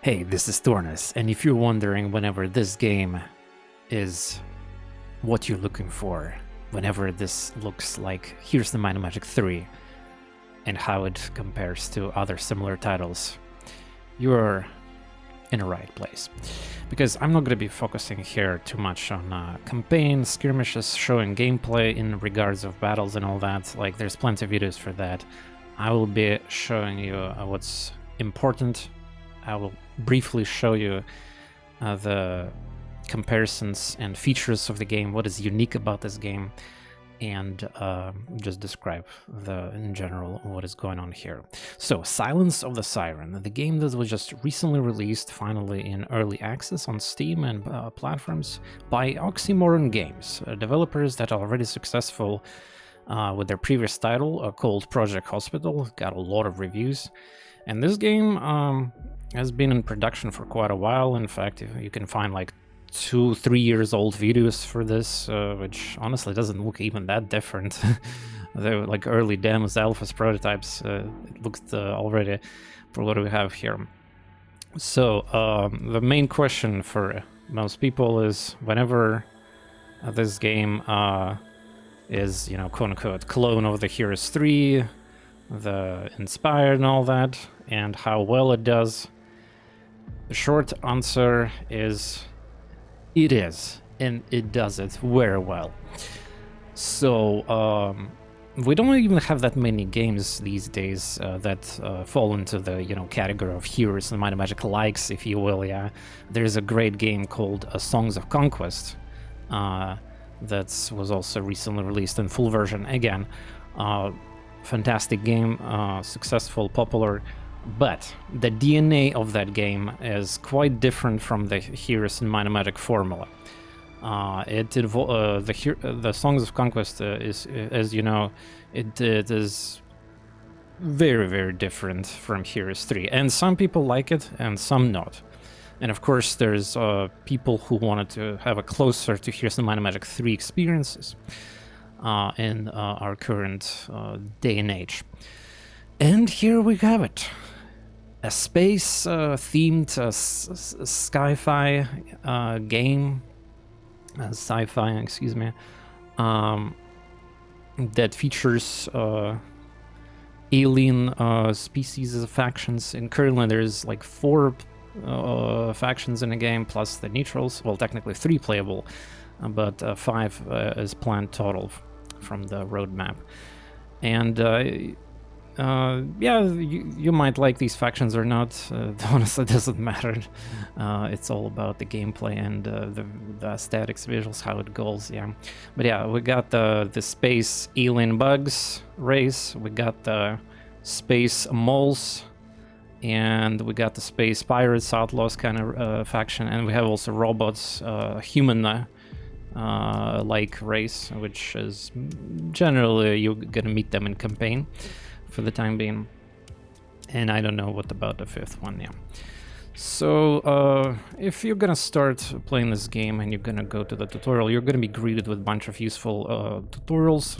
Hey, this is TorNis, and if you're wondering whenever this game is what you're looking for, whenever this looks like Here's the Might of Magic 3 and how it compares to other similar titles, you're in the right place. Because I'm not going to be focusing here too much on campaign, skirmishes, showing gameplay in regards of battles and all that. Like, there's plenty of videos for that. I will be showing you what's important. I will briefly show you the comparisons and features of the game, what is unique about this game, and just describe in general what is going on here. So, Silence of the Siren, the game that was just recently released finally in early access on Steam and platforms by Oxymoron Games, developers that are already successful with their previous title called Project Hospital, got a lot of reviews. And this game has been in production for quite a while. In fact, you can find like 2-3 years old videos for this, which honestly doesn't look even that different. They're like early demos, alphas, prototypes. It looks already for what we have here. So the main question for most people is whenever this game is, you know, quote-unquote clone of the Heroes 3, the inspired and all that, and how well it does. The short answer is it is, and it does it very well. So we don't even have that many games these days that fall into the, you know, category of Heroes and Might and Magic likes, if you will. Yeah, there's a great game called Songs of Conquest that was also recently released in full version. Again, fantastic game, successful, popular, but the DNA of that game is quite different from the Heroes and Might and Magic formula. The Songs of Conquest is, as you know, it is very, very different from Heroes 3, and some people like it and some not. And of course, there's people who wanted to have a closer to Heroes and Might and Magic 3 experiences in our current day and age. And here we have it. A space-themed sci-fi game, sci-fi, excuse me, that features alien species of factions. And currently there's like 4 factions in the game, plus the neutrals. Well, technically 3 playable, but 5 is planned total from the roadmap. And yeah, you might like these factions or not. Honestly, it doesn't matter. It's all about the gameplay and the aesthetics, visuals, how it goes. Yeah, but yeah, we got the space alien bugs race. We got the space moles, and we got the space pirates, outlaws kind of faction, and we have also robots, human. Like race, which is generally you're gonna meet them in campaign for the time being, and I don't know what about the 5th one. Yeah, so if you're gonna start playing this game and you're gonna go to the tutorial, you're gonna be greeted with a bunch of useful tutorials,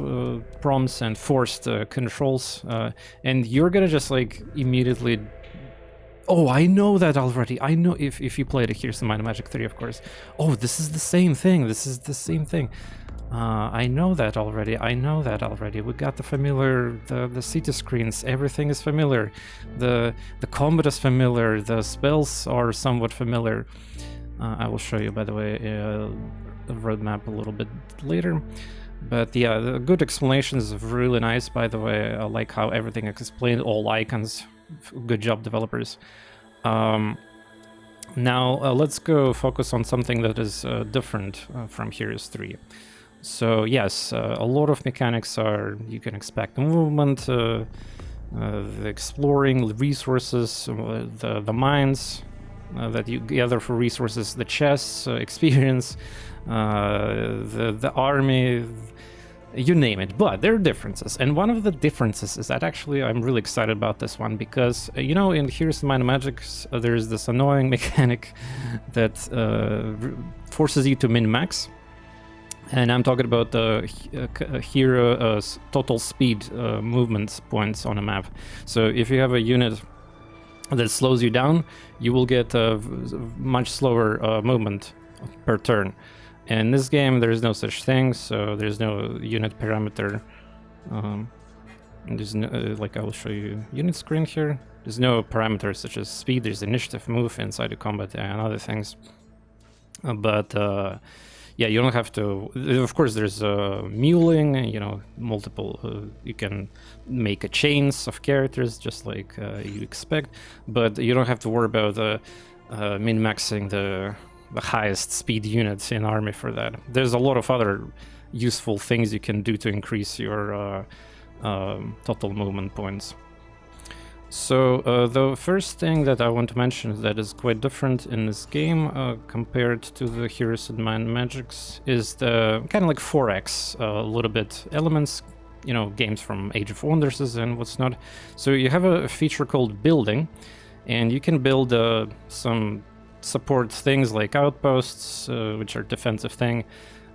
prompts, and forced controls, and you're gonna just like immediately. Oh, I know that already. I know if you played it, Here's the Might of Magic 3, of course. Oh, this is the same thing. This is the same thing. I know that already. I know that already. We got the familiar, the city screens. Everything is familiar. The combat is familiar. The spells are somewhat familiar. I will show you, by the way, the roadmap a little bit later. But yeah, the good explanations are really nice, by the way. I like how everything is explained, all icons. Good job, developers. Now let's go focus on something that is different from Heroes 3. So yes, a lot of mechanics are, you can expect movement, the exploring, resources, the mines that you gather for resources, the chests, experience, the army, you name it. But there are differences, and one of the differences is that actually I'm really excited about this one because, you know, in Heroes of Might and Magic there's this annoying mechanic that forces you to min-max, and I'm talking about the hero total speed movement points on a map. So if you have a unit that slows you down, you will get a much slower movement per turn. In this game, there is no such thing, so there's no unit parameter. There's no, like I will show you unit screen here. There's no parameters such as speed. There's initiative, move inside the combat, and other things. Yeah, you don't have to. Of course, there's muling. You know, multiple. You can make a chains of characters just like you expect, but you don't have to worry about min-maxing the highest speed units in army for that. There's a lot of other useful things you can do to increase your total movement points. So the first thing that I want to mention that is quite different in this game compared to the Heroes and Mind Magics is the kind of like 4X a little bit elements, you know, games from Age of Wonders and what's not. So you have a feature called building, and you can build some support things like outposts, which are defensive thing,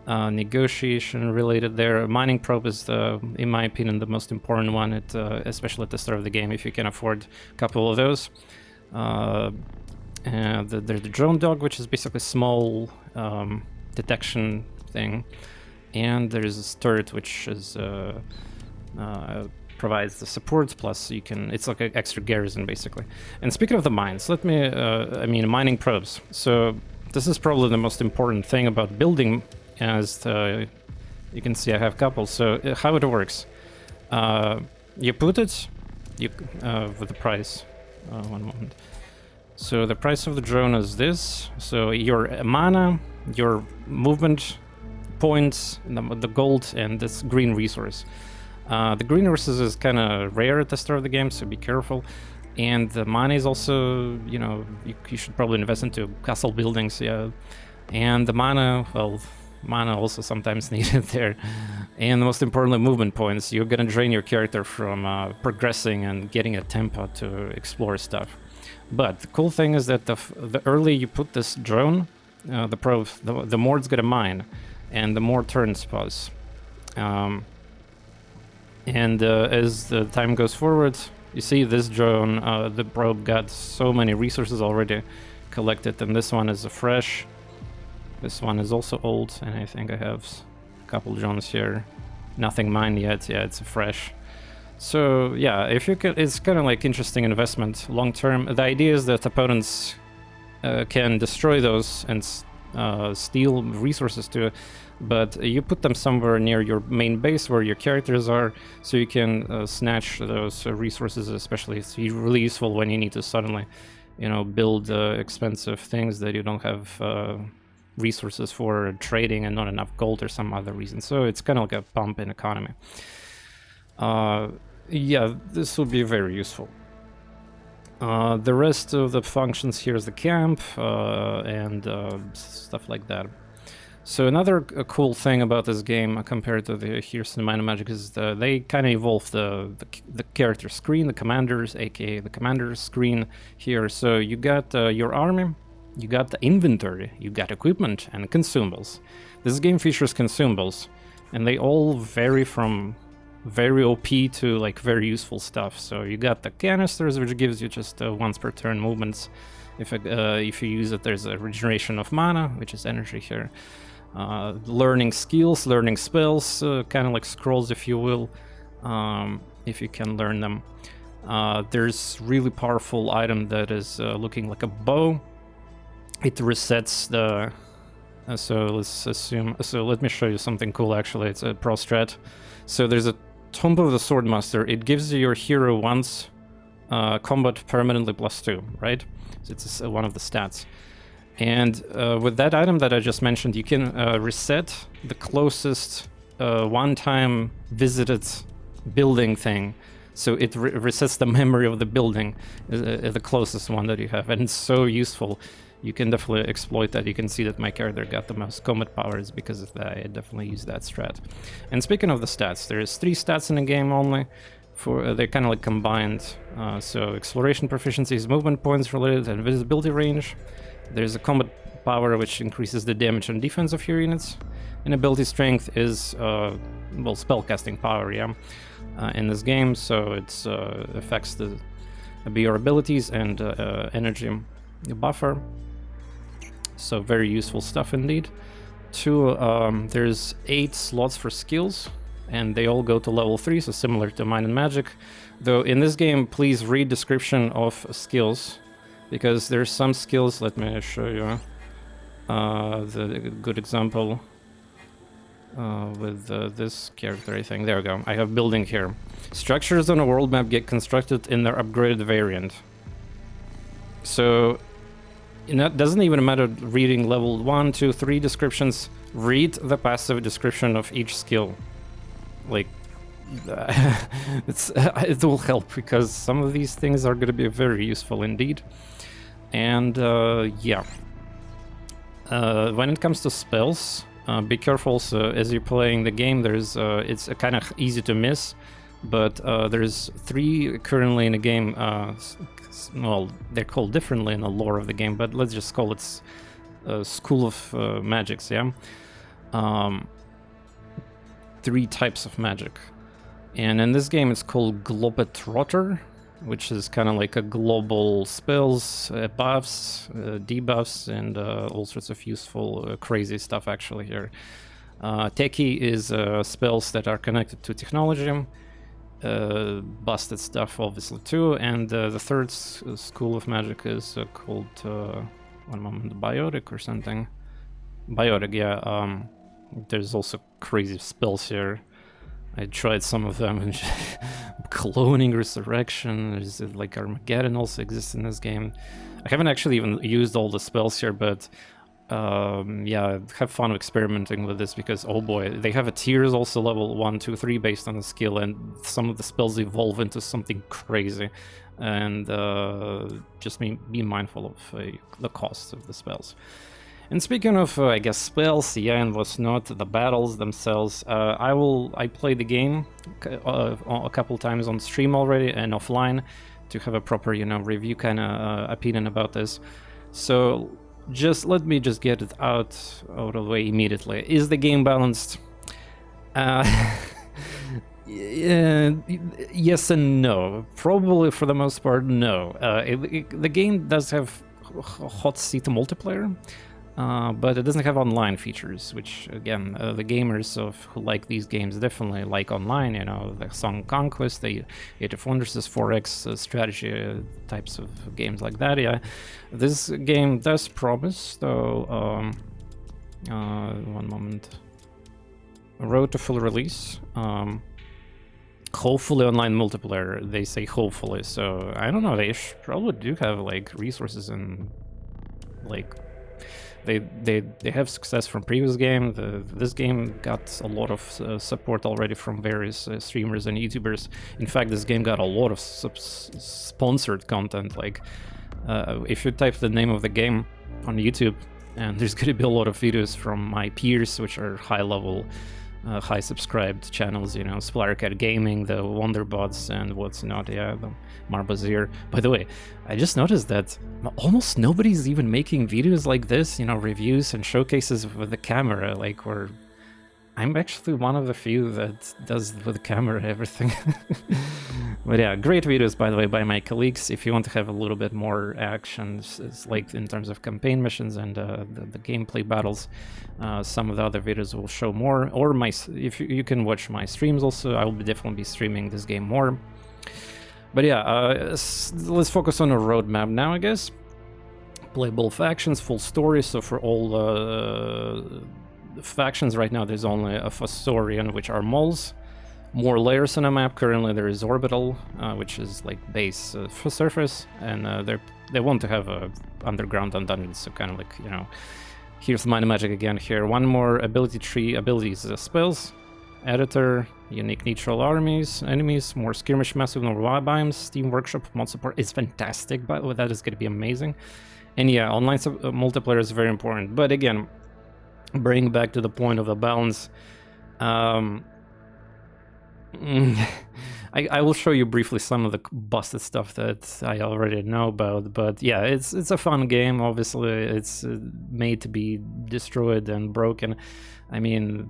negotiation related there. Mining probe is, in my opinion, the most important one, especially at the start of the game, if you can afford a couple of those. And there's the drone dog, which is basically a small detection thing. And there's a turret, which is provides the support, plus you can, it's like an extra garrison basically. And speaking of the mines, let me, I mean mining probes. So this is probably the most important thing about building, as you can see I have a couple. So how it works, you put it with the price, one moment. So the price of the drone is this, so your mana, your movement points, the gold, and this green resource. The green resources is kind of rare at the start of the game, so be careful. And the money is also, you know, you should probably invest into castle buildings, yeah. And the mana, well, mana also sometimes needed there. And most importantly, movement points. You're gonna drain your character from progressing and getting a tempo to explore stuff. But the cool thing is that the earlier you put this drone, the more it's gonna mine, and the more turns pass. And as the time goes forward, you see this drone, the probe got so many resources already collected, and this one is a fresh. This one is also old, and I think I have a couple drones here. Nothing mined yet, yeah, it's a fresh. So yeah, if you could, it's kind of like interesting investment long term. The idea is that opponents can destroy those and steal resources too, but you put them somewhere near your main base where your characters are, so you can snatch those resources. Especially it's really useful when you need to suddenly, you know, build expensive things that you don't have resources for trading and not enough gold or some other reason. So it's kind of like a pump in economy. Yeah, this will be very useful. The rest of the functions here is the camp and stuff like that. So another cool thing about this game compared to the Heroes and Mind Magic is they kind of evolved the character screen, the commanders, aka the commander's screen here. So you got your army, you got the inventory, you got equipment and consumables. This game features consumables, and they all vary from very OP to like very useful stuff. So you got the canisters, which gives you just once per turn movements. If you use it, there's a regeneration of mana, which is energy here. Learning skills, learning spells, kind of like scrolls, if you will, if you can learn them. There's really powerful item that is looking like a bow. It resets the... so let's assume... So let me show you something cool, actually. It's a pro strat. So there's a Tomb of the Swordmaster. It gives your hero once combat permanently +2, right? So it's one of the stats. And with that item that I just mentioned, you can reset the closest one-time visited building thing. So it resets the memory of the building, the closest one that you have. And it's so useful. You can definitely exploit that. You can see that my character got the most combat powers because of that. I definitely use that strat. And speaking of the stats, there's 3 stats in the game only. They're kind of like combined. So exploration proficiency is movement points related and visibility range. There's a combat power which increases the damage and defense of your units. And ability strength is, well, spellcasting power, yeah, in this game. So it affects the be your abilities and energy buffer. So very useful stuff indeed. 2, there's 8 slots for skills, and they all go to level 3, so similar to Mine and Magic. Though in this game, please read description of skills, because there's some skills, let me show you the good example with this character, I think. There we go. I have building here. Structures on a world map get constructed in their upgraded variant. So it doesn't even matter reading level 1, 2, 3 descriptions. Read the passive description of each skill. Like, it will help, because some of these things are going to be very useful indeed. And yeah. When it comes to spells, be careful also as you're playing the game. There's it's kind of easy to miss, but there's 3 currently in the game. Well, they're called differently in the lore of the game, but let's just call it School of Magics, yeah? 3 types of magic. And in this game it's called Globetrotter, which is kind of like a global spells, buffs, debuffs, and all sorts of useful, crazy stuff actually here. Techie is spells that are connected to technology, busted stuff obviously too, and the 3rd school of magic is called, one moment, biotic or something. Biotic, yeah. There's also crazy spells here. I tried some of them, and cloning, resurrection, there's like Armageddon also exists in this game. I haven't actually even used all the spells here, but yeah, have fun experimenting with this, because oh boy, they have a tiers also, level 1, 2, 3 based on the skill, and some of the spells evolve into something crazy. And just be mindful of the cost of the spells. And speaking of, I guess, spells, yeah, and what's not, the battles themselves, I played the game a couple times on stream already and offline to have a proper, review kind of opinion about this. So let me get it out of the way immediately. Is the game balanced? Yes and no. Probably for the most part, no. The game does have hot seat multiplayer. But it doesn't have online features, which, again, the gamers who like these games definitely like online, the Song Conquest, the Age of Wonders, 4X strategy types of games like that, yeah. This game does promise, though, one moment, road to full release, hopefully online multiplayer, they say hopefully, so I don't know, they probably do have, like, resources and, like, They have success from previous game. This game got a lot of support already from various streamers and YouTubers. In fact, this game got a lot of sponsored content. Like, if you type the name of the game on YouTube, and there's going to be a lot of videos from my peers, which are high-level, high-subscribed channels, Splattercat Gaming, the Wonderbots, and what's not, yeah, the Marbazir. By the way, I just noticed that almost nobody's even making videos like this, reviews and showcases with the camera, like, where I'm actually one of the few that does with the camera everything. But yeah, great videos, by the way, by my colleagues. If you want to have a little bit more action, it's like in terms of campaign missions and the gameplay battles, some of the other videos will show more. Or if you can watch my streams also, I will definitely be streaming this game more. But yeah, let's focus on a roadmap now, I guess. Playable factions, full story. So for all factions right now, there's only a Fossorian, which are moles. More layers on a map. Currently there is Orbital, which is like base for surface, and they want to have a underground and dungeons, so kind of like, here's Mine and Magic again here. One more ability tree, abilities, spells, editor, unique neutral enemies, more skirmish, massive novel biomes, Steam Workshop, mod support is fantastic, by the way, that is going to be amazing. And yeah, online multiplayer is very important, but again, bring back to the point of the balance, I will show you briefly some of the busted stuff that I already know about, but yeah, it's a fun game. Obviously, it's made to be destroyed and broken. I mean,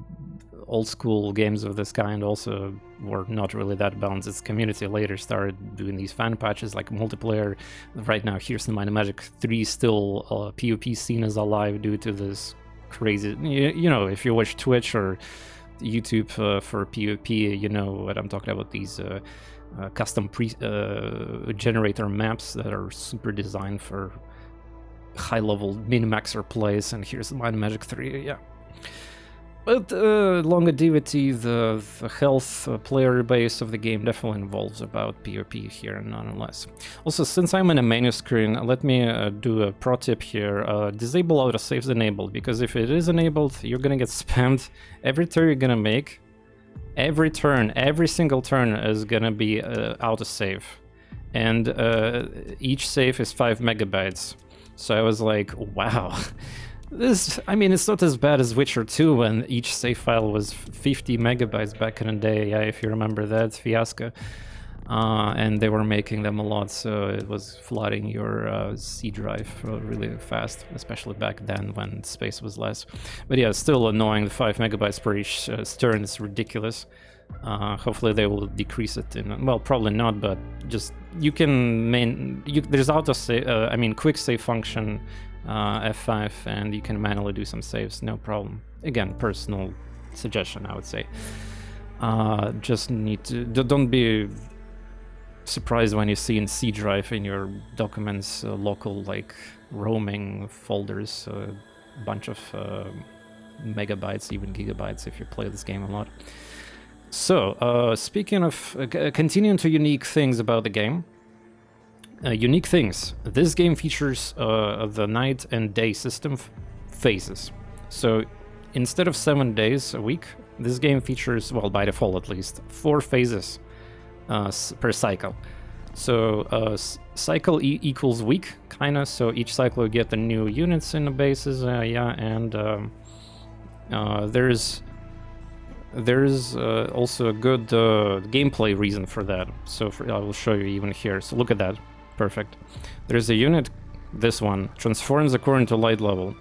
old school games of this kind also were not really that balanced. Its community later started doing these fan patches like multiplayer. Right now, Here's the Might and Magic 3 still PvP scene is alive due to this crazy, you know, if you watch Twitch or YouTube for PvP, you know what I'm talking about, these custom generator maps that are super designed for high-level min-maxer plays, and Here's the Might and Magic 3, yeah. But longevity, the health player base of the game definitely involves about PvP here, nonetheless. Also, since I'm in a menu screen, let me do a pro tip here. Disable autosaves enabled, because if it is enabled, you're gonna get spammed. Every turn you're gonna make, every single turn is gonna be autosave. And each save is 5 megabytes. So I was like, wow. This, I mean, it's not as bad as Witcher 2 when each save file was 50 megabytes back in the day, yeah, if you remember that fiasco. And they were making them a lot, so it was flooding your C drive really fast, especially back then when space was less. But yeah, still annoying. The 5 megabytes per each turn is ridiculous. Hopefully they will decrease it in, well, probably not, but just you can there's quick save function, F5, and you can manually do some saves, no problem. Again, personal suggestion, I would say. Just need to, don't be surprised when you see in C drive in your documents local like roaming folders, a bunch of megabytes, even gigabytes if you play this game a lot. So, speaking of continuing to unique things about the game, unique things. This game features the night and day system phases. So instead of 7 days a week, this game features, well, by default at least, 4 phases per cycle. So cycle equals week, kinda. So each cycle you get the new units in the bases, yeah, and there's also a good gameplay reason for that. So I will show you even here. So look at that. Perfect. There's a unit, this one, transforms according to light level.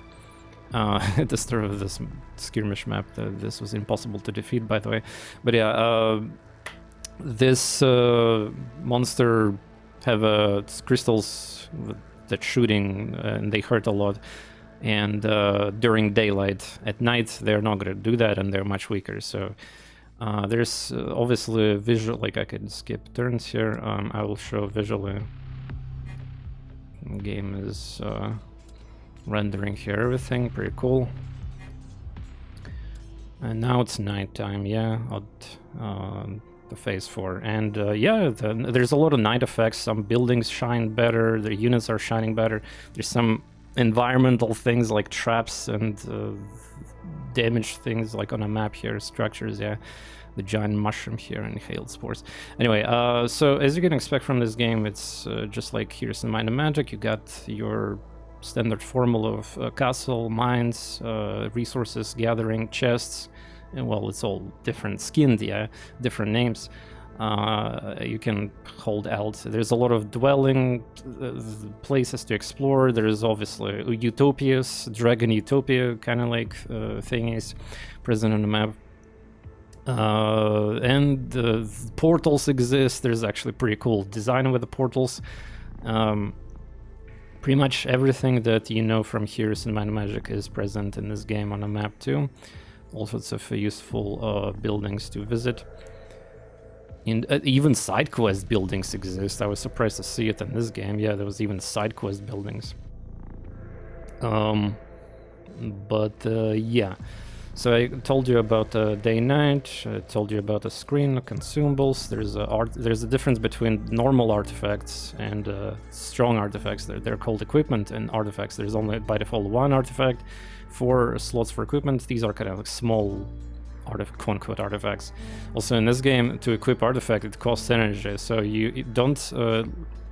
At the start of this skirmish map, this was impossible to defeat, by the way. But yeah, this monster have crystals that shooting, and they hurt a lot. And during daylight, at night, they're not going to do that, and they're much weaker. So there's obviously visual, like I can skip turns here. I will show visually. Game is rendering here everything, pretty cool. And now it's nighttime, yeah, the phase 4. And yeah, there's a lot of night effects. Some buildings shine better, the units are shining better. There's some environmental things like traps and damage things like on a map here, structures, yeah. The giant mushroom here and hail spores. Anyway, so as you can expect from this game, it's just like Here's the Might and Magic. You got your standard formula of castle, mines, resources gathering, chests, and well, it's all different skinned, yeah, different names. You can hold Alt. There's a lot of dwelling places to explore. There's obviously utopias, dragon utopia kind of like thingies present on the map. And the portals exist. There's actually pretty cool design with the portals. Pretty much everything that you know from Here's the Might and Magic is present in this game on a map too. All sorts of useful buildings to visit. And even side quest buildings exist. I was surprised to see it in this game. Yeah, there was even side quest buildings. Yeah. So I told you about day-night, I told you about the screen, consumables. There's a difference between normal artifacts and strong artifacts. They're called equipment and artifacts. There's only by default 1 artifact, 4 slots for equipment. These are kind of like small quote-unquote artifacts. Also in this game, to equip artifact, it costs energy, so you don't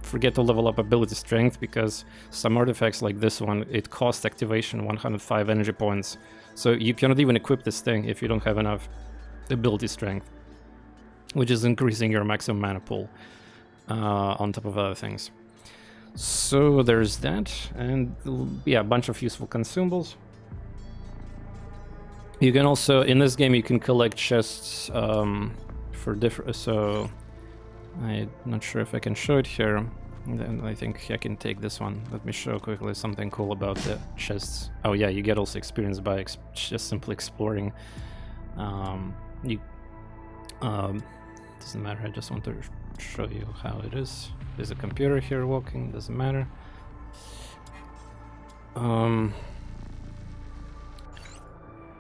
forget to level up ability strength, because some artifacts like this one, it costs activation 105 energy points. So you cannot even equip this thing if you don't have enough ability strength. which is increasing your maximum mana pool on top of other things. So there's that, and yeah, a bunch of useful consumables. You can also, in this game, you can collect chests for different, so I'm not sure if I can show it here. Then I think I can take this one. Let me show quickly something cool about the chests. Oh yeah, you get also experience by just simply exploring. Doesn't matter, I just want to show you how it is. There's a computer here walking, doesn't matter.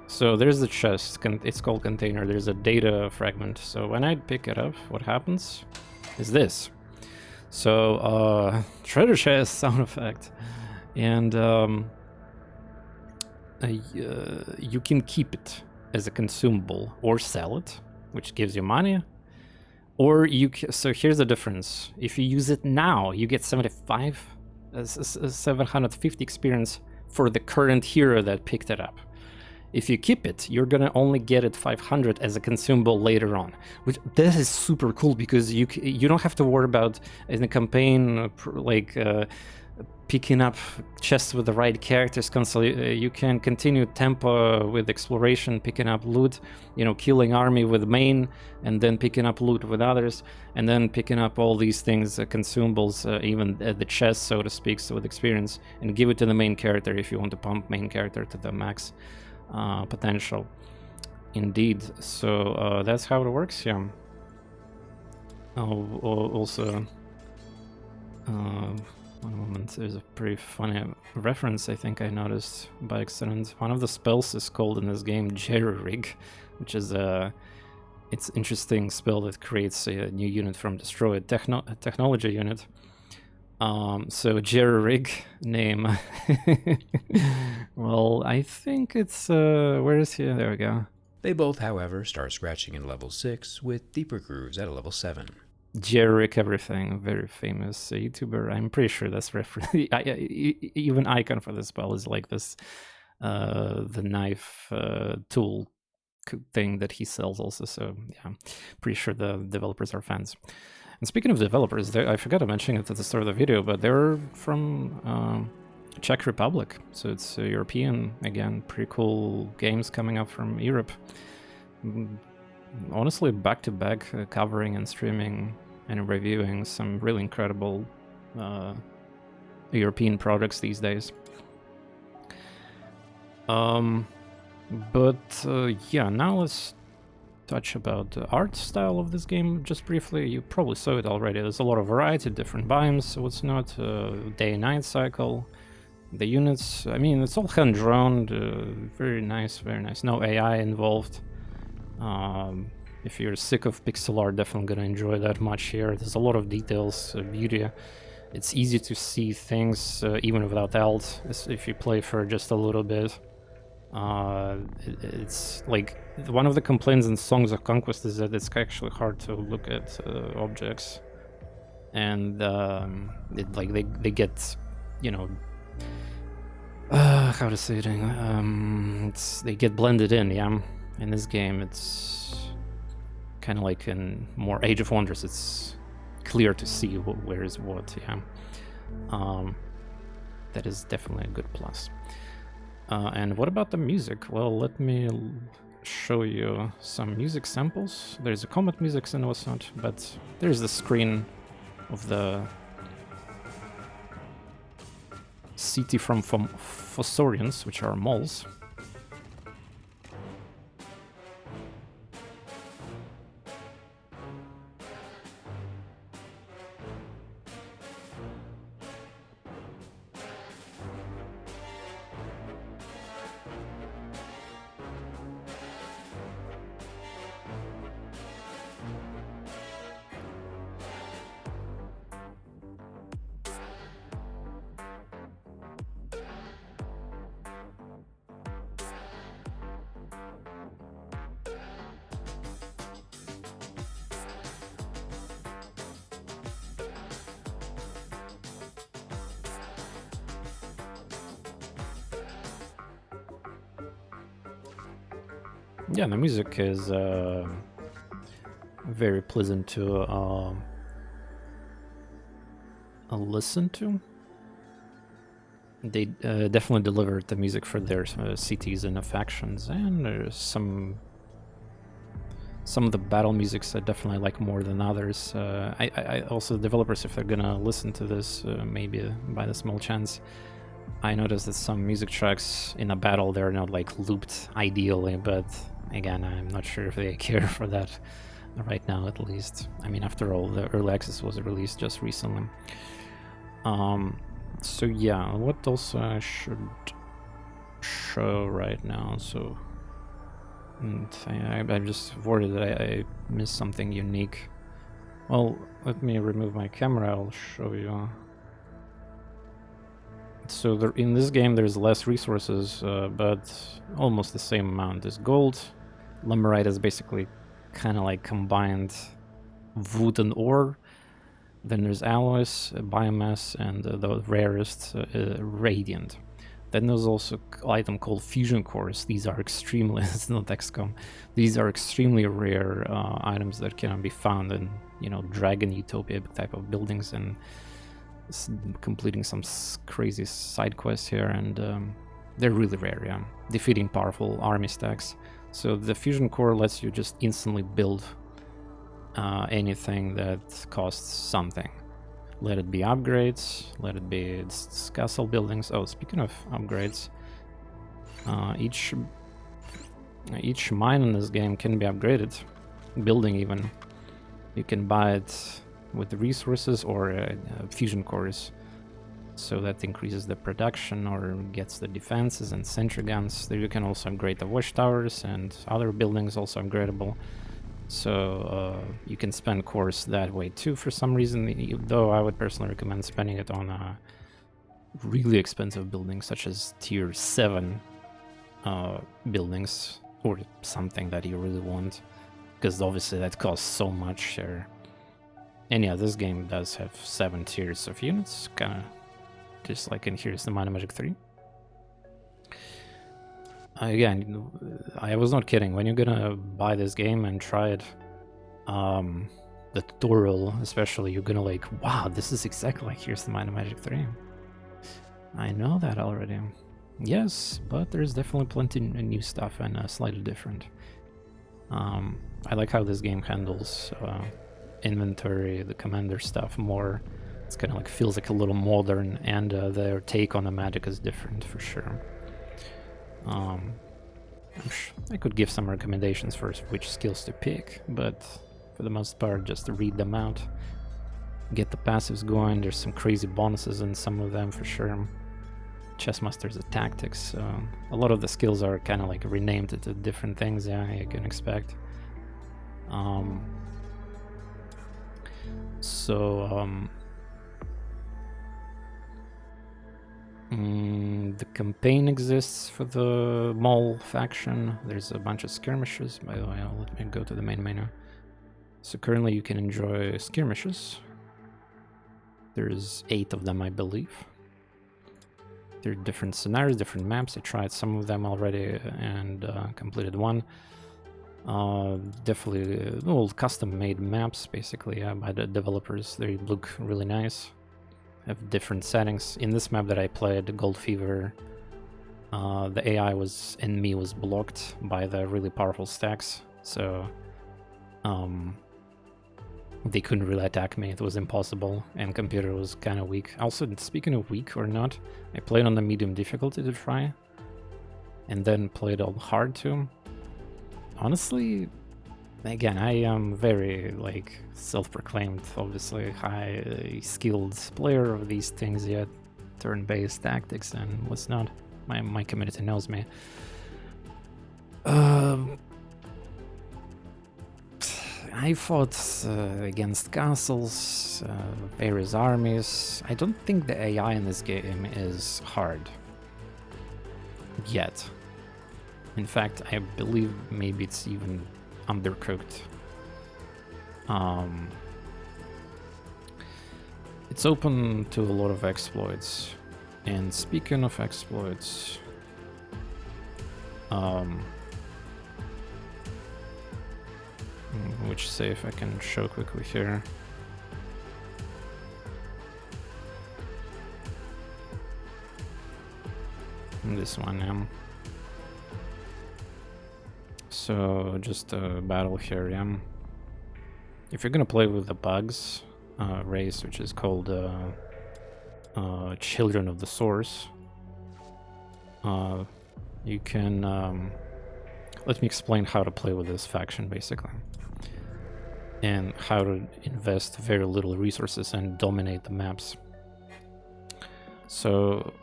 So there's the chest, it's called container, there's a data fragment. So when I pick it up, what happens is this. So treasure chest sound effect, and you can keep it as a consumable or sell it, which gives you money. Or so here's the difference. If you use it now, you get 750 experience for the current hero that picked it up. If you keep it, you're gonna only get it 500 as a consumable later on. Which this is super cool because you don't have to worry about in a campaign picking up chests with the right characters constantly. You can continue tempo with exploration, picking up loot, you know, killing army with main, and then picking up loot with others, and then picking up all these things, consumables, even the chest, so to speak, so with experience, and give it to the main character if you want to pump main character to the max potential. Indeed. So that's how it works. Yeah. Also. One moment, there's a pretty funny reference I think I noticed by accident. One of the spells is called in this game Jerry-rig, which is it's interesting spell that creates a new unit from destroyed technology unit. So Jerry-rig name. Well, I think it's where is he? There we go. They both, however, start scratching in level 6 with deeper grooves at a level 7. Jerrick everything, very famous YouTuber. I'm pretty sure that's reference. Even icon for the spell is like this, the knife tool thing that he sells also. So yeah, pretty sure the developers are fans. And speaking of developers, I forgot to mention it at the start of the video, but they're from Czech Republic. So it's European, again, pretty cool games coming up from Europe. Honestly, back-to-back covering and streaming and reviewing some really incredible European products these days. Yeah, now let's touch about the art style of this game just briefly. You probably saw it already. There's a lot of variety, different biomes, so it's not day and night cycle. The units, I mean, it's all hand-drawn, very nice, very nice. No AI involved. If you're sick of pixel art, definitely gonna enjoy that much here. There's a lot of details, beauty. It's easy to see things even without alt, if you play for just a little bit. It's like one of the complaints in Songs of Conquest is that it's actually hard to look at objects, and they get, you know, how to say it? They get blended in, yeah. In this game, it's kind of like in more Age of Wonders. It's clear to see where is what, yeah. That is definitely a good plus. And what about the music? Well, let me show you some music samples. There's a Comet music in whatnot, but there's the screen of the city from Fossorians, which are moles. Yeah, the music is very pleasant to listen to. They definitely delivered the music for their cities and factions, and there's some of the battle musics I definitely like more than others. I also, developers, if they're gonna listen to this, maybe by the small chance, I noticed that some music tracks in a battle, they're not like looped ideally, but again, I'm not sure if they care for that right now, at least. I mean, after all, the early access was released just recently. So yeah, what else I should show right now? So I'm just worried that I missed something unique. Well, let me remove my camera, I'll show you. So in this game there's less resources, but almost the same amount. There's gold. Lumberite is basically kind of like combined wood and ore. Then there's alloys, biomass, and the rarest, radiant. Then there's also an item called fusion cores. These are extremely, it's not XCOM, these are extremely rare items that cannot be found in, you know, Dragon Utopia type of buildings, and completing some crazy side quests here, and they're really rare, yeah. Defeating powerful army stacks. So the fusion core lets you just instantly build anything that costs something. Let it be upgrades, let it be castle buildings. Oh, speaking of upgrades, each mine in this game can be upgraded. Building even. You can buy it with resources or fusion cores. So that increases the production or gets the defenses and sentry guns. There you can also upgrade the watchtowers, and other buildings also upgradable. So you can spend cores that way too for some reason, though I would personally recommend spending it on really expensive buildings such as tier 7 buildings, or something that you really want, because obviously that costs so much there. And yeah, this game does have 7 tiers of units, kind of just like in Here's the Might and Magic 3. Again, I was not kidding. When you're gonna buy this game and try it, the tutorial especially, you're gonna like, wow, this is exactly like Here's the Might and Magic 3. I know that already. Yes, but there's definitely plenty of new stuff and slightly different. I like how this game handles inventory, the commander stuff more. It's kind of like feels like a little modern, and their take on the magic is different for sure. I could give some recommendations for which skills to pick, but for the most part, just to read them out, get the passives going. There's some crazy bonuses in some of them for sure. Chessmaster's the tactics. A lot of the skills are kind of like renamed to different things. Yeah, you can expect. The campaign exists for the mall faction. There's a bunch of skirmishes. By the way, let me go to the main menu. So currently you can enjoy skirmishes. There's 8 of them, I believe. There are different scenarios, different maps. I tried some of them already and completed one. Definitely old custom-made maps, basically, by the developers. They look really nice. Have different settings. In this map that I played, Gold Fever, the AI was blocked by the really powerful stacks, so they couldn't really attack me. It was impossible, and computer was kind of weak. Also, speaking of weak or not, I played on the medium difficulty to try, and then played on hard too. Honestly, again, I am very, like, self-proclaimed, obviously, high-skilled player of these things, yet turn-based tactics and what's not. My community knows me. I fought against castles, various armies. I don't think the AI in this game is hard. Yet. In fact, I believe maybe it's even undercooked. It's open to a lot of exploits. And speaking of exploits, Which save I can show quickly here. This one, So just a battle here, If you're gonna play with the bugs race, which is called Children of the Source, you can let me explain how to play with this faction basically, and how to invest very little resources and dominate the maps. So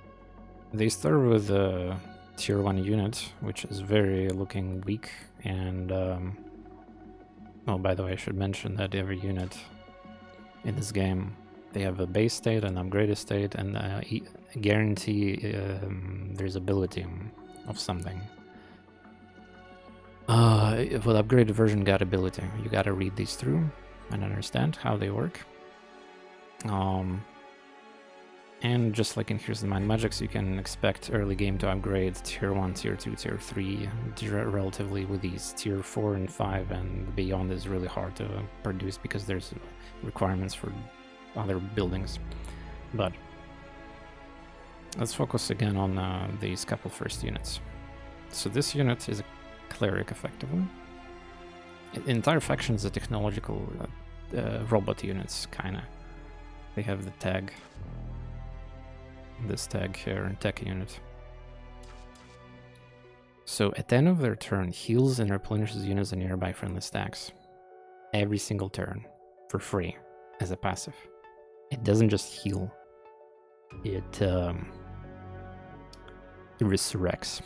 they start with a tier 1 unit, which is very looking weak, and oh, by the way, I should mention that every unit in this game, they have a base state, an upgraded state, and guarantee there's ability of something. With upgraded version got ability. You gotta read these through and understand how they work. And just like in Here's the Mind Magics, you can expect early game to upgrade tier 1, tier 2, tier 3 relatively with these. Tier 4 and 5 and beyond is really hard to produce because there's requirements for other buildings. But let's focus again on these couple first units. So this unit is a cleric effectively. The entire faction is a technological robot units, kinda. They have the tag. This tag here and tech unit. So at the end of their turn, heals and replenishes units and nearby friendly stacks. Every single turn, for free, as a passive. It doesn't just heal. It resurrects.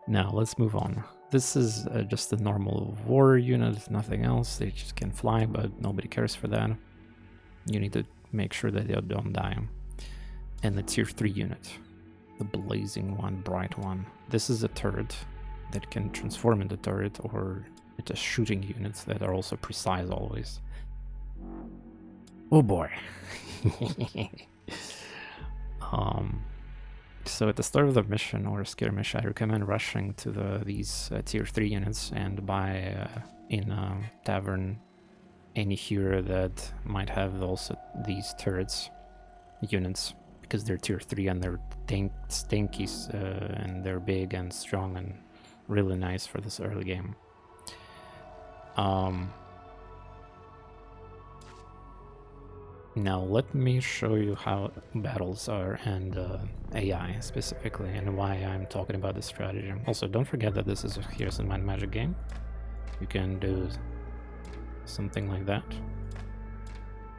Now let's move on. This is just a normal war unit, nothing else. They just can fly, but nobody cares for that. You need to make sure that they don't die. And the tier 3 unit, the blazing one, bright one. This is a turret that can transform into turret or into shooting units that are also precise always. Oh boy. So at the start of the mission or skirmish, I recommend rushing to these tier 3 units and buy in a tavern any hero that might have also these turrets units, because they're tier 3 and they're tanky and they're big and strong and really nice for this early game. Now let me show you how battles are and AI specifically, and why I'm talking about this strategy. Also, don't forget that this is a Here's the Mind Magic game. You can do something like that.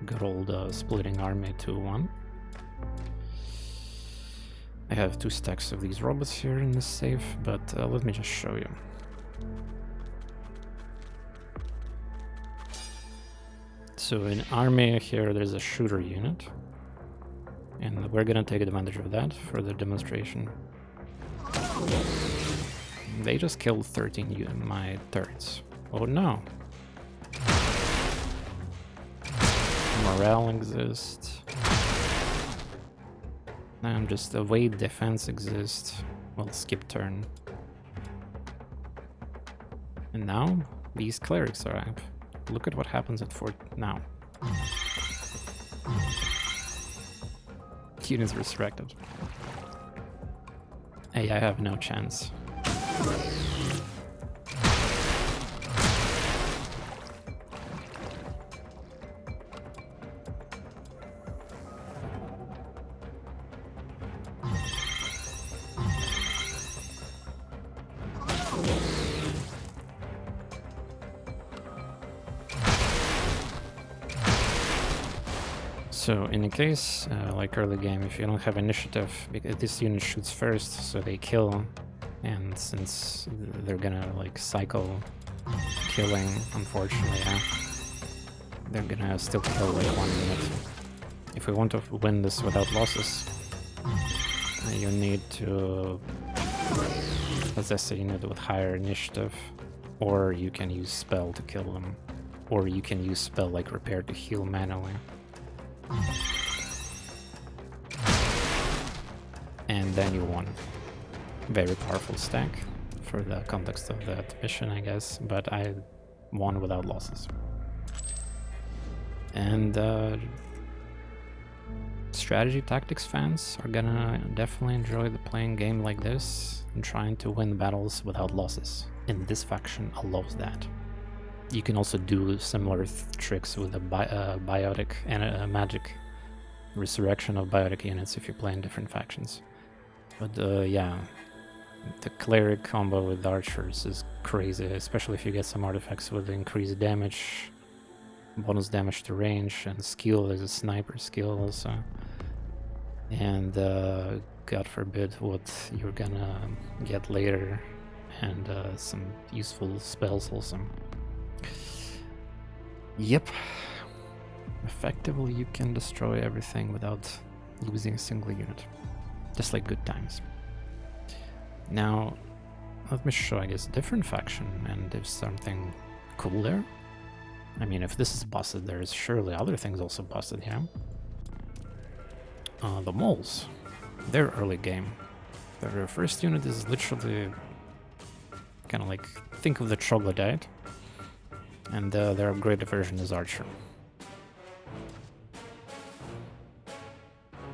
Good old splitting army 2-1. I have 2 stacks of these robots here in this save, but let me just show you. So in army here there's a shooter unit, and we're gonna take advantage of that for the demonstration. They just killed 13 my turrets. Oh no! Morale exists. And just the way defense exists. Well, skip turn. And now these clerics arrive. Look at what happens at fort now. Units resurrected. Hey, I have no chance. So in a case like early game, if you don't have initiative, because this unit shoots first, so they kill, and since they're gonna like cycle killing, unfortunately, they're gonna still kill like 1 unit. If we want to win this without losses, you need to possess a unit with higher initiative, or you can use spell to kill them, or you can use spell like repair to heal manually. And then you won. Very powerful stack for the context of that mission, I guess, but I won without losses. And strategy tactics fans are gonna definitely enjoy the playing game like this and trying to win battles without losses. And this faction allows that. You can also do similar tricks with a biotic and a magic resurrection of biotic units if you're playing different factions. But yeah, the cleric combo with archers is crazy, especially if you get some artifacts with increased damage, bonus damage to range, and skill. There's a sniper skill also. And God forbid what you're gonna get later, and some useful spells also. Yep. Effectively, you can destroy everything without losing a single unit. Just like good times. Now, let me show, I guess, a different faction, and if something cool there. I mean, if this is busted, there's surely other things also busted, yeah? The moles. Their early game. Their first unit is literally kind of like, think of the troglodyte, and their upgraded version is archer.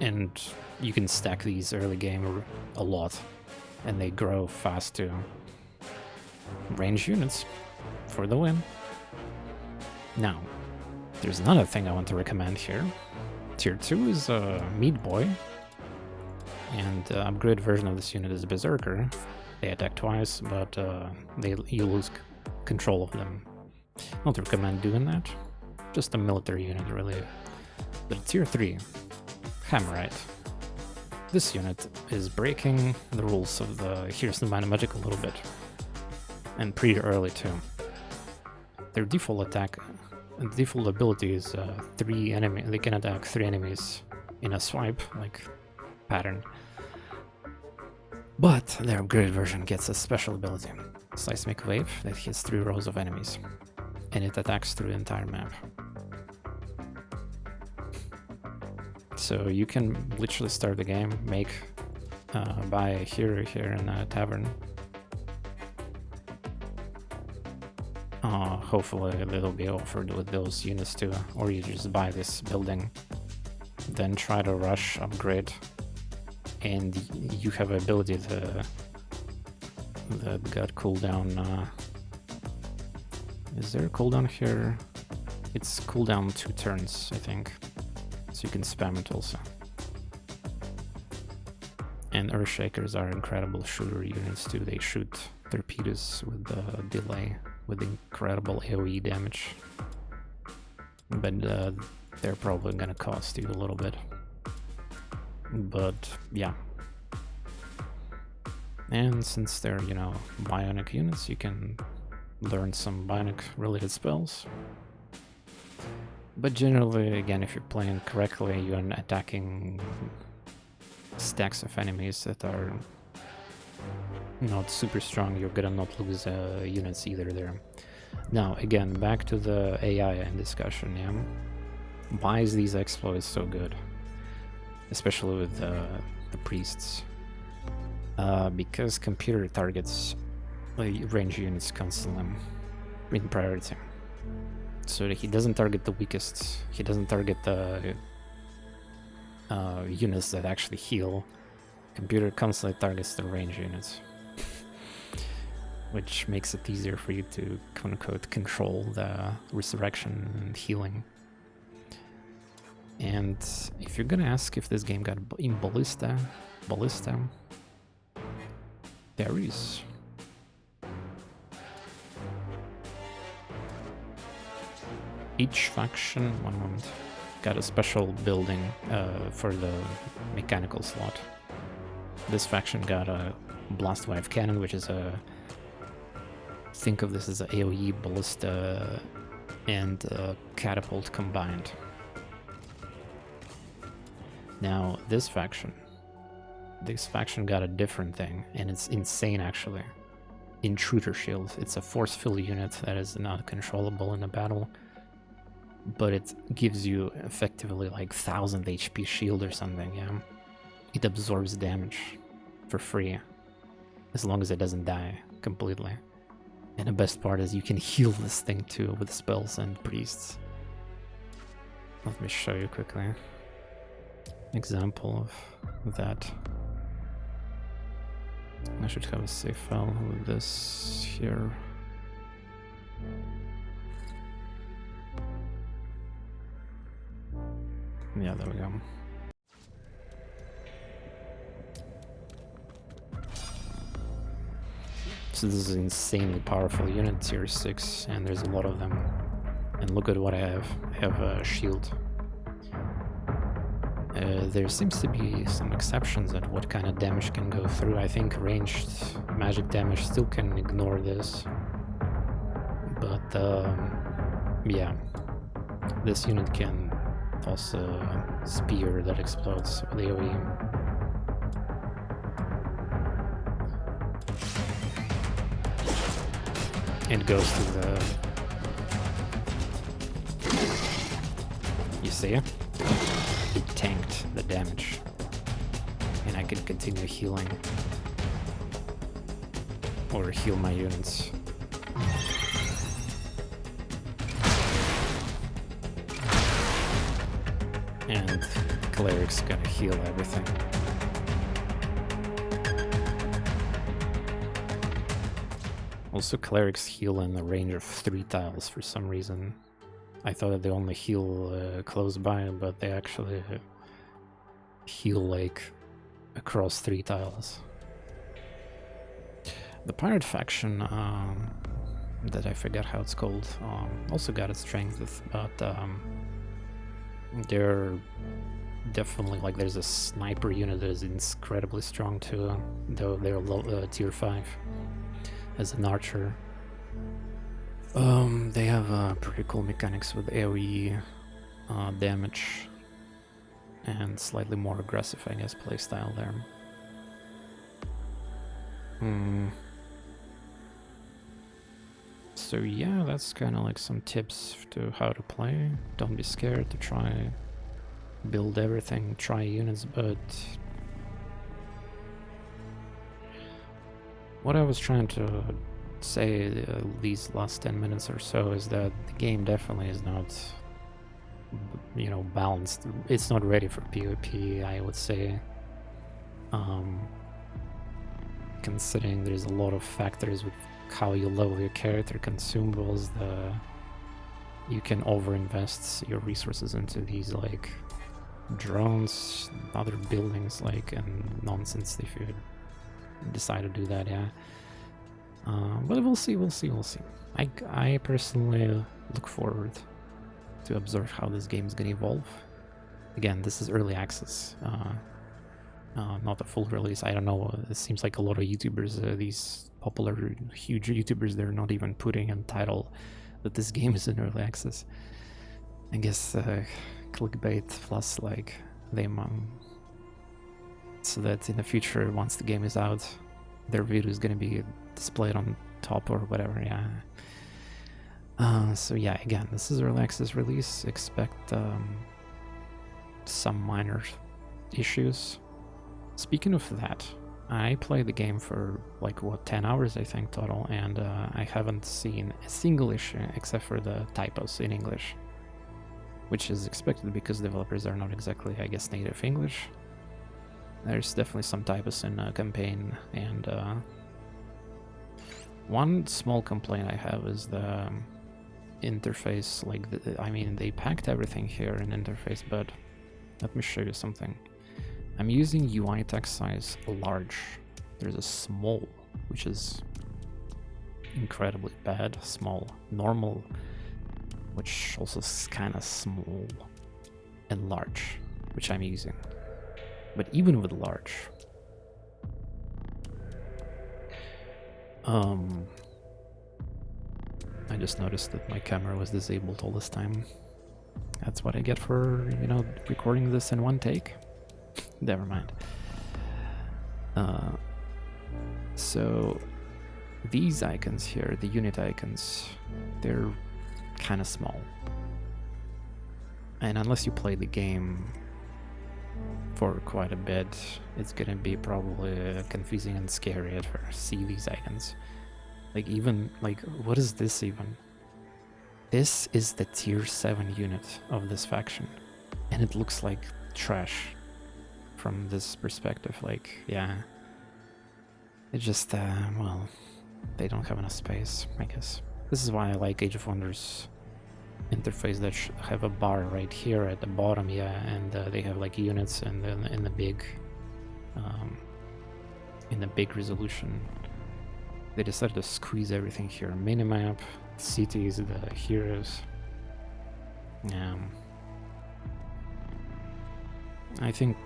And you can stack these early game a lot, and they grow fast too. Range units for the win. Now, there's another thing I want to recommend here. Tier 2 is Meat Boy, and the upgraded version of this unit is Berserker. They attack twice, but you lose control of them. Not recommend doing that. Just a military unit, really. But Tier 3, Hammerite. This unit is breaking the rules of the Here's the Mana Magic a little bit. And pretty early too. Their default attack, default ability is 3 enemies. They can attack 3 enemies in a swipe, like pattern. But their upgraded version gets a special ability. Seismic Wave that hits 3 rows of enemies. And it attacks through the entire map. So you can literally start the game, buy a hero here in a tavern. Hopefully it'll be offered with those units too, or you just buy this building, then try to rush, upgrade, and you have the ability to that got cooldown. Is there a cooldown here? It's cooldown 2 turns, I think. So you can spam it also. And Earthshakers are incredible shooter units too. They shoot torpedoes with delay, with incredible AoE damage. But they're probably gonna cost you a little bit. But yeah. And since they're, you know, bionic units, you can learn some bionic related spells. But generally, again, if you're playing correctly, you're attacking stacks of enemies that are not super strong, you're gonna not lose units either there. Now, again, back to the AI discussion, yeah? Why is these exploits so good? Especially with the priests. Because computer targets range units constantly in priority. So he doesn't target the weakest, he doesn't target the units that actually heal. Computer constantly targets the range units. Which makes it easier for you to, quote-unquote, control the resurrection and healing. And if you're gonna ask if this game got in Ballista, there is. Each faction, one moment, got a special building for the mechanical slot. This faction got a blast wave cannon, which is a, think of this as a AoE ballista and a catapult combined. Now this faction got a different thing, and it's insane actually. Intruder Shield. It's a force field unit that is not controllable in a battle, but it gives you effectively like 1000 HP shield or something, yeah? It absorbs damage for free, as long as it doesn't die. completely. And the best part is you can heal this thing too with spells and priests. Let me show you quickly an example of that. I should have a save file with this here. Yeah, there we go. So this is an insanely powerful unit, tier 6, and there's a lot of them. And look at what I have. I have a shield. There seems to be some exceptions at what kind of damage can go through. I think ranged magic damage still can ignore this. But yeah, this unit can toss a spear that explodes with AoE. It goes to the... You see? It tanked the damage. And I can continue healing. Or heal my units. And cleric's gonna heal everything. Also, clerics heal in the range of 3 tiles for some reason. I thought that they only heal close by, but they actually heal like across 3 tiles. The pirate faction, that I forget how it's called, also got its strength, but they're definitely like there's a sniper unit that is incredibly strong too, though they're low, tier 5 as an archer. They have pretty cool mechanics with AoE damage and slightly more aggressive, I guess, playstyle there. So yeah, that's kind of like some tips to how to play. Don't be scared to try build everything, try units, but what I was trying to say these last 10 minutes or so is that the game definitely is not, you know, balanced. It's not ready for PvP, I would say. Considering there's a lot of factors with how you level your character, consumables, you can overinvest your resources into these like drones, other buildings, like, and nonsense if you decide to do that, yeah. But we'll see. I personally look forward to observe how this game is gonna evolve. Again, this is early access, not a full release. I don't know, it seems like a lot of YouTubers, these popular, huge YouTubers, they're not even putting in title that this game is in early access. I guess clickbait plus like them, so that in the future, once the game is out, their video is gonna be displayed on top or whatever, yeah. So yeah, again, this is early access release. Expect some minor issues. Speaking of that, I played the game for like, what, 10 hours I think total, and I haven't seen a single issue except for the typos in English, which is expected because developers are not exactly, I guess, native English. There's definitely some typos in campaign, and one small complaint I have is the interface. Like, I mean, they packed everything here in interface, but let me show you something. I'm using UI text size large. There's a small, which is incredibly bad. Small, normal, which also is kind of small, and large, which I'm using. But even with large, I just noticed that my camera was disabled all this time. That's what I get for, you know, recording this in one take. Never mind. So these icons here, the unit icons, they're kind of small. And unless you play the game for quite a bit, it's gonna be probably confusing and scary at first. See these icons. Like even, like, what is this even? This is the tier 7 unit of this faction. And it looks like trash from this perspective. Like, yeah. It just, well, they don't have enough space, I guess. This is why I like Age of Wonders interface that have a bar right here at the bottom, yeah, and they have like units and then in the big resolution. They decided to squeeze everything here. Minimap, cities, the heroes. I think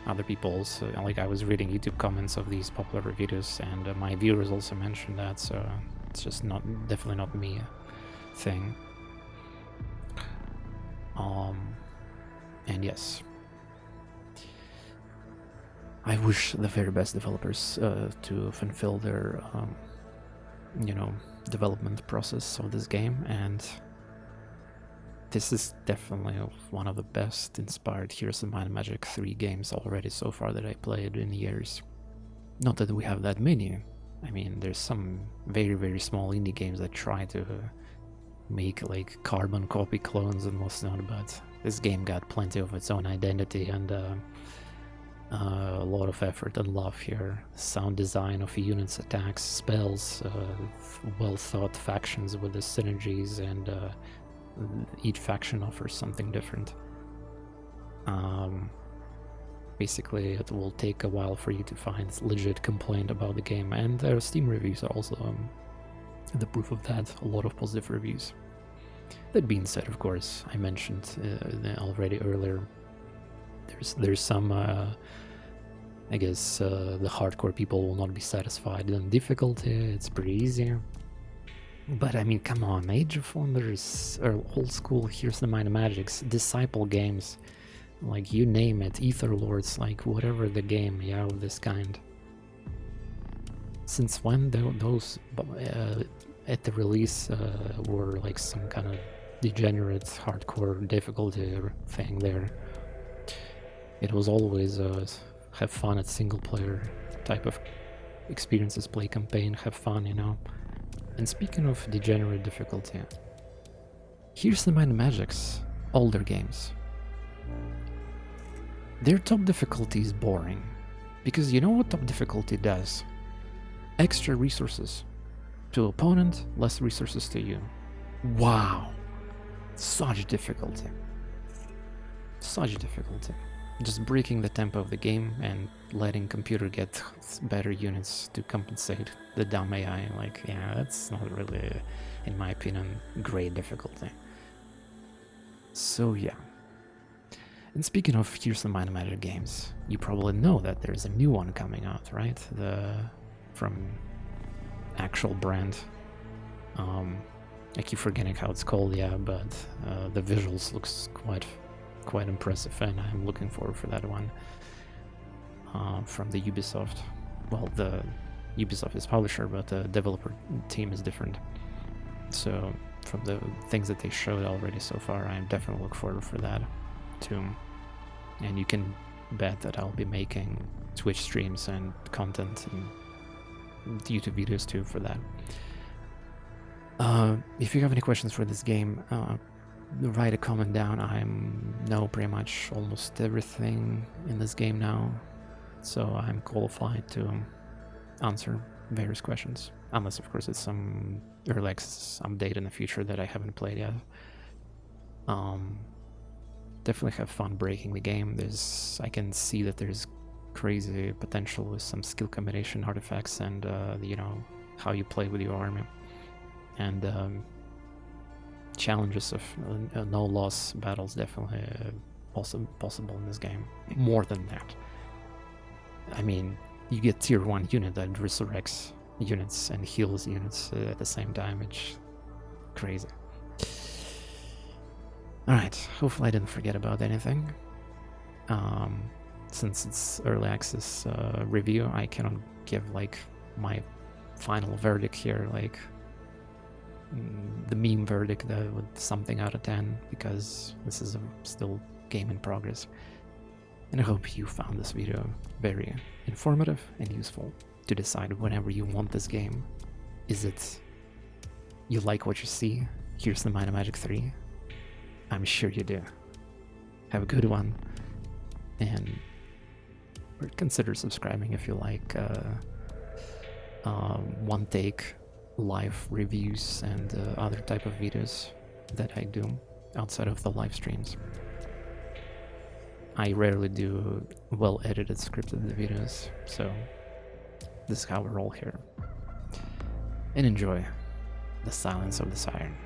other people also, like I was reading YouTube comments of these popular videos, and my viewers also mentioned that, so it's just definitely not me thing. And yes, I wish the very best developers to fulfill their, development process of this game, and this is definitely one of the best inspired Heroes of Might and Magic 3 games already so far that I played in years. Not that we have that many. I mean, there's some very, very small indie games that try to make like carbon copy clones and whatnot, but this game got plenty of its own identity and a lot of effort and love here. Sound design of units, attacks, spells, well thought factions with the synergies, and each faction offers something different. Basically, it will take a while for you to find legit complaint about the game, and their Steam reviews are also the proof of that. A lot of positive reviews. That being said, of course, I mentioned already earlier, there's some, I guess, the hardcore people will not be satisfied in difficulty. It's pretty easy. But I mean, come on, Age of Wonders, or old school Heroes of Might and Magic's, Disciple games, like you name it, Ether Lords, like whatever the game, yeah, of this kind. Since when those at the release were like some kind of degenerate hardcore difficulty thing there? It was always have fun at single player type of experiences, play campaign, have fun, you know. And speaking of degenerate difficulty, here's the Might and Magic's older games. Their top difficulty is boring, because you know what top difficulty does? Extra resources to opponent, less resources to you. Wow, such difficulty. Such difficulty. Just breaking the tempo of the game and letting computer get better units to compensate the dumb AI. Like, yeah, that's not really, in my opinion, great difficulty. So yeah. And speaking of Heroes of Might and Magic games, you probably know that there's a new one coming out, right? From actual brand. I keep forgetting how it's called, yeah, but the visuals looks quite impressive, and I'm looking forward for that one. From the Ubisoft. Well, the Ubisoft is publisher, but the developer team is different. So from the things that they showed already so far, I definitely look forward for that too. And you can bet that I'll be making Twitch streams and content and YouTube videos too for that. If you have any questions for this game, write a comment down. I know pretty much almost everything in this game now, so I'm qualified to answer various questions, unless of course it's some early access update in the future that I haven't played yet. Definitely have fun breaking the game. I can see that there's crazy potential with some skill combination artifacts and you know, how you play with your army, and challenges of no loss battles definitely possible in this game. More than that, I mean, you get tier 1 unit that resurrects units and heals units at the same time. It's crazy. Alright, hopefully I didn't forget about anything. Since it's early access review, I cannot give like my final verdict here, like the meme verdict with something out of 10, because this is a still game in progress. And I hope you found this video very informative and useful to decide whenever you want this game Is it you like what you see? Here's the Might and Magic 3. I'm sure you do. Have a good one, and consider subscribing if you like one take live reviews and other type of videos that I do outside of the live streams. I rarely do well edited scripted videos, so this is how we roll here. And enjoy the silence of the siren.